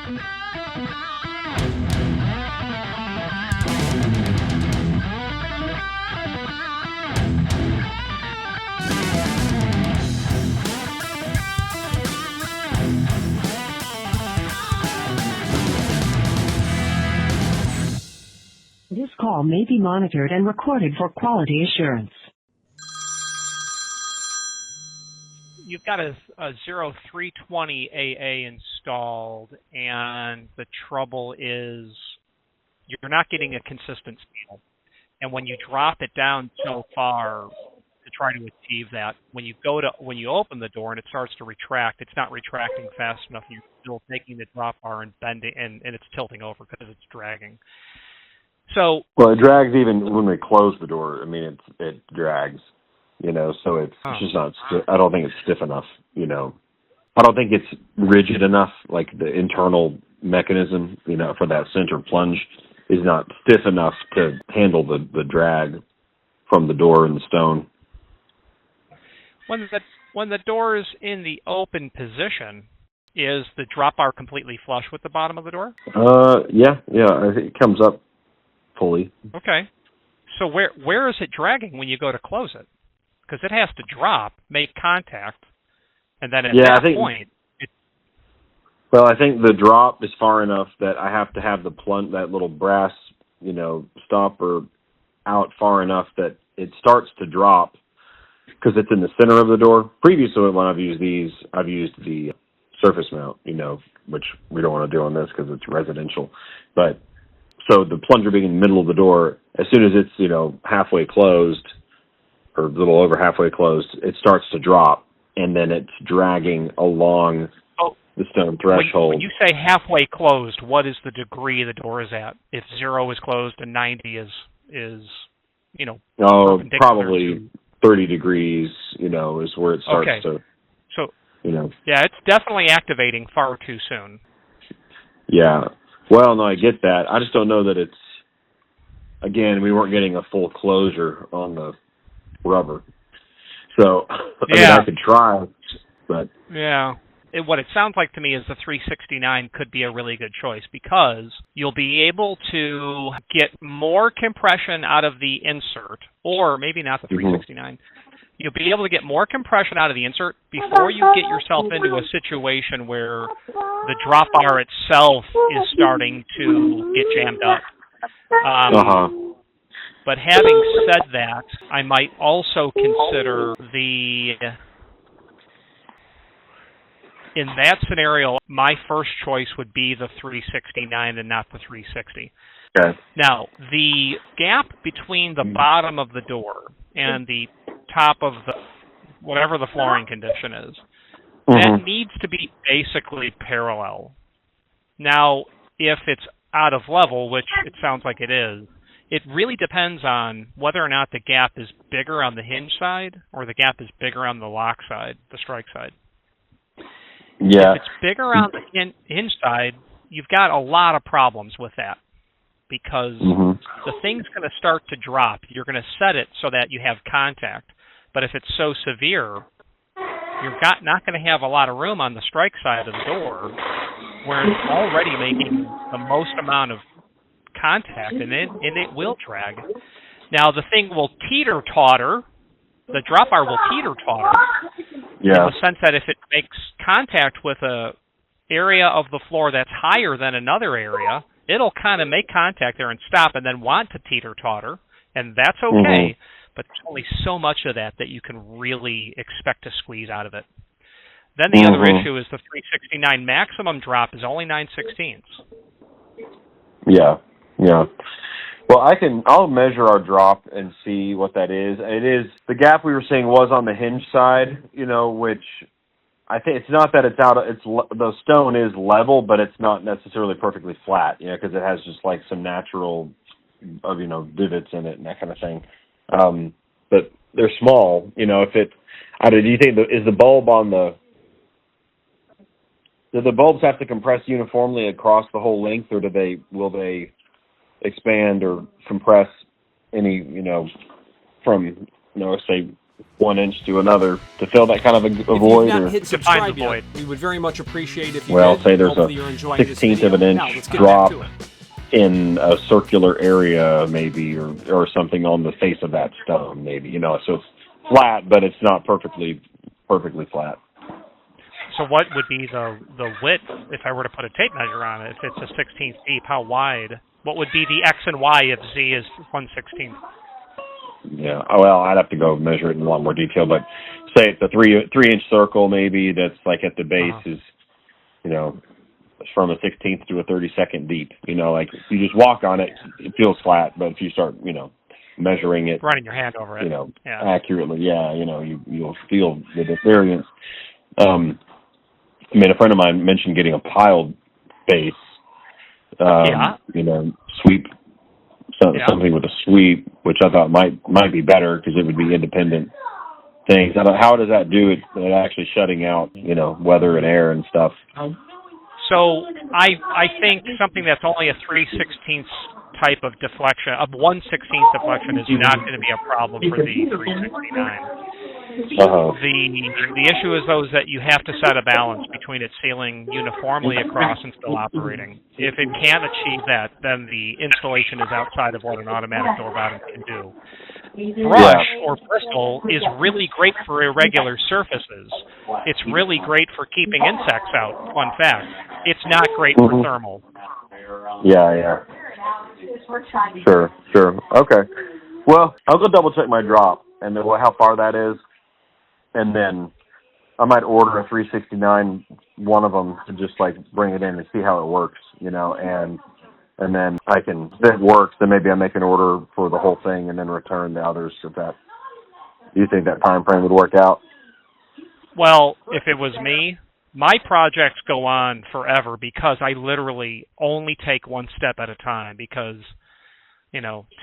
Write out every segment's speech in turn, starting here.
This call may be monitored and recorded for quality assurance. You've got a 0320 AA installed, and the trouble is you're not getting a consistent speed. And when you drop it down so far to try to achieve that, when you open the door and it starts to retract, it's not retracting fast enough. You're still taking the drop bar and bending, and it's tilting over because it's dragging. So, well, it drags even when we close the door. I mean, it drags, so it's just not, I don't think it's stiff enough, I don't think it's rigid enough, like the internal mechanism, for that center plunge is not stiff enough to handle the drag from the door and the stone. When the door is in the open position, is the drop bar completely flush with the bottom of the door? Yeah, I think it comes up fully. Okay. So where is it dragging when you go to close it? Because it has to drop, make contact, and then at that point... Well, I think the drop is far enough that I have to have that little brass, stopper out far enough that it starts to drop because it's in the center of the door. Previously, when I've used these, I've used the surface mount, which we don't want to do on this because it's residential. But so the plunger being in the middle of the door, as soon as it's, halfway closed or a little over halfway closed, it starts to drop, and then it's dragging along the stone threshold. When you say halfway closed, what is the degree the door is at? If 0 is closed and 90 is probably 30 degrees, is where it starts to. So, yeah, it's definitely activating far too soon. Yeah. Well, no, I get that. I just don't know that it's, again, we weren't getting a full closure on the rubber. So, I could try, but... Yeah. What it sounds like to me is the 369 could be a really good choice because you'll be able to get more compression out of the insert, or maybe not the 369. You'll be able to get more compression out of the insert before you get yourself into a situation where the drop bar itself is starting to get jammed up. But having said that, I might also consider in that scenario, my first choice would be the 369 and not the 360. Okay. Now, the gap between the bottom of the door and the top of whatever the flooring condition is, that needs to be basically parallel. Now, if it's out of level, which it sounds like it is, it really depends on whether or not the gap is bigger on the hinge side or the gap is bigger on the lock side, the strike side. Yeah. If it's bigger on the hinge side, you've got a lot of problems with that because the thing's going to start to drop. You're going to set it so that you have contact. But if it's so severe, you're not going to have a lot of room on the strike side of the door where it's already making the most amount of contact, and it will drag. Now, the thing will teeter-totter. The drop bar will teeter-totter in the sense that if it makes contact with a area of the floor that's higher than another area, it'll kind of make contact there and stop and then want to teeter-totter, and that's okay, but there's only so much of that you can really expect to squeeze out of it. Then the other issue is the 369 maximum drop is only 9/16. Yeah. Well, I'll measure our drop and see what that is. It is, the gap we were seeing was on the hinge side, which I think it's not that it's the stone is level, but it's not necessarily perfectly flat, because it has just like some natural, divots in it and that kind of thing. But they're small, do you think, is the bulb on do the bulbs have to compress uniformly across the whole length, or will they expand or compress any, from, say 1 inch to another to fill that kind of a void? If you've not Or hit subscribe yet, we would very much appreciate if you did. Say there's Hopefully a you're enjoying 16th of an Now, inch let's get drop back to it. in a circular area, maybe, or something on the face of that stone, maybe. So it's flat, but it's not perfectly flat. So what would be the width if I were to put a tape measure on it? If it's a 16th deep, how wide? What would be the X and Y if Z is 1/16? Yeah. Well, I'd have to go measure it in a lot more detail, but say it's a 3-inch circle, maybe that's like at the base is, from a 16th to a 32nd deep. Like if you just walk on it, it feels flat, but if you start, measuring it, running your hand over it, accurately, you'll feel the variance. A friend of mine mentioned getting a piled base, sweep, something with a sweep, which I thought might be better because it would be independent things. How does that do it actually shutting out, weather and air and stuff? So I think something that's only a 3/16 type of deflection, of 1/16 deflection, is not going to be a problem for the 369. The issue is though is that you have to set a balance between it sealing uniformly across and still operating. If it can't achieve that, then the installation is outside of what an automatic door bottom can do. Brush or bristle is really great for irregular surfaces. It's really great for keeping insects out. Fun fact. It's not great for thermal. Yeah. Sure. Okay. Well, I'll go double check my drop and then how far that is. And then I might order a 369, one of them, to just bring it in and see how it works, and then if it works, then maybe I make an order for the whole thing and then return the others. Do you think that time frame would work out? Well, if it was me, my projects go on forever because I literally only take one step at a time because,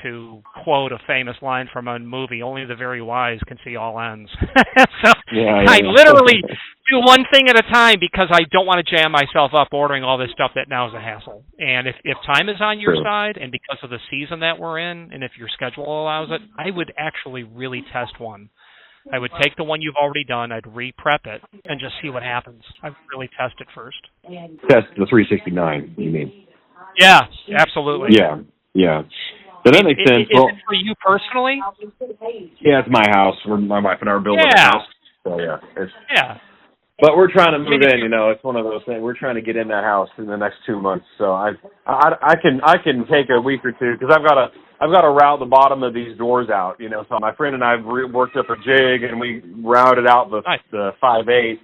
to quote a famous line from a movie, only the very wise can see all ends. I literally do one thing at a time because I don't want to jam myself up ordering all this stuff that now is a hassle. And if time is on your side and because of the season that we're in and if your schedule allows it, I would actually really test one. I would take the one you've already done, I'd re-prep it, and just see what happens. I'd really test it first. Test the 369, you mean? Yeah, absolutely. Yeah. So that makes sense. Is it for you personally? Yeah, it's my house. My wife and I are building a house. So But we're trying to move in. It's one of those things. We're trying to get in that house in the next 2 months. So I can take a week or two because I've got to route the bottom of these doors out. So my friend and I worked up a jig and we routed out the 5/8,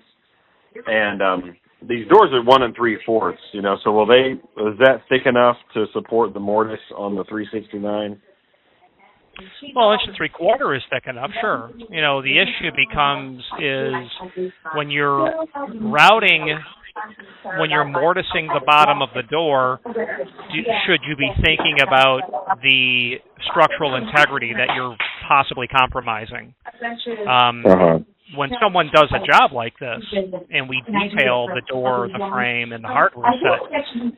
and these doors are 1 3/4. So is that thick enough to support the mortise on the 369? Well, 1 3/4 is thick enough, sure. The issue becomes is when you're routing, when you're mortising the bottom of the door, should you be thinking about the structural integrity that you're possibly compromising? When someone does a job like this, and we detail the door, the frame, and the hardware set,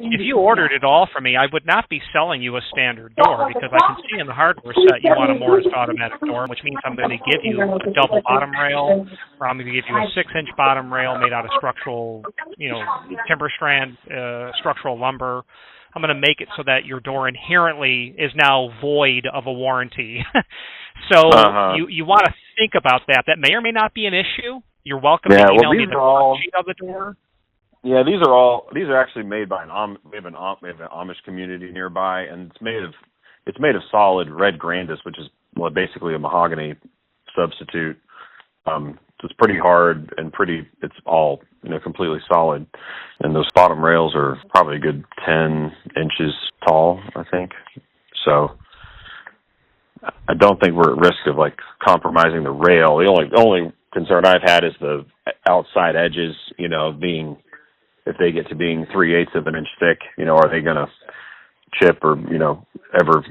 if you ordered it all from me, I would not be selling you a standard door because I can see in the hardware set you want a mortised automatic door, which means I'm going to give you a double bottom rail, or I'm going to give you a 6-inch bottom rail made out of structural, timber strand, structural lumber. I'm going to make it so that your door inherently is now void of a warranty. So you want to think about that. That may or may not be an issue. You're welcome to email me the sheet of the door. Yeah, these are actually made by we have an Amish community nearby, and it's made of solid red grandis, which is basically a mahogany substitute. It's pretty hard and it's all completely solid, and those bottom rails are probably a good 10 inches tall, I think. So I don't think we're at risk of compromising the rail. The only concern I've had is the outside edges, being, if they get to being 3/8 of an inch thick, are they going to chip or, ever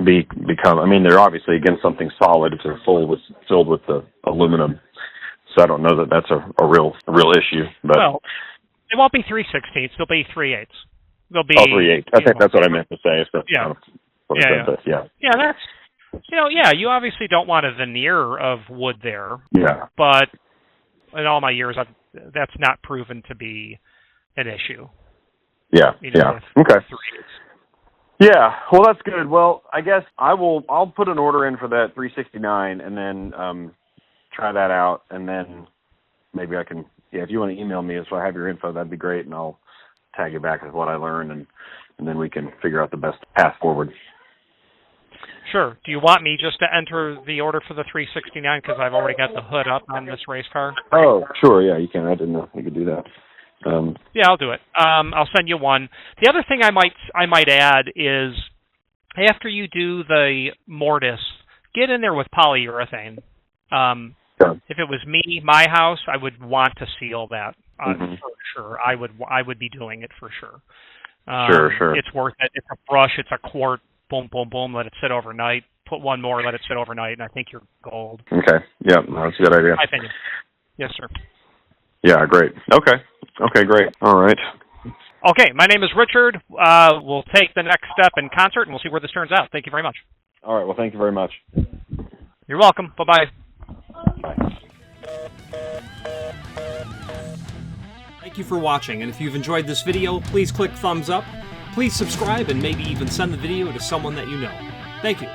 become, they're obviously against something solid if they're filled with the aluminum. So I don't know that that's a real issue. But well, it won't be 3/16. They'll be 3/8. They'll be 3/8. I think that's what I meant to say. So Yeah, Yeah, you obviously don't want a veneer of wood there. Yeah. But in all my years, that's not proven to be an issue. Yeah. Yeah. Okay. Yeah. Well, that's good. Well, I guess I'll put an order in for that 369 and then try that out, and then maybe I can. Yeah, if you want to email me so I have your info, that'd be great, and I'll tag you back with what I learned, and then we can figure out the best path forward. Sure. Do you want me just to enter the order for the 369 because I've already got the hood up on this race car? Oh, sure. Yeah, you can. I didn't know you could do that. Yeah, I'll do it. I'll send you one. The other thing I might add is after you do the mortise, get in there with polyurethane. Sure. If it was me, my house, I would want to seal that for sure. I would be doing it for sure. Sure. It's worth it. It's a brush. It's a quart. Boom, boom, boom. Let it sit overnight. Put one more. Let it sit overnight, and I think you're gold. Okay. Yeah, that's a good idea. My opinion. Yes, sir. Yeah, great. Okay, great. All right. Okay, my name is Richard. We'll take the next step in concert, and we'll see where this turns out. Thank you very much. All right. Well, thank you very much. You're welcome. Bye-bye. Bye. Thank you for watching, and if you've enjoyed this video, please click thumbs up. Please subscribe and maybe even send the video to someone that you know. Thank you.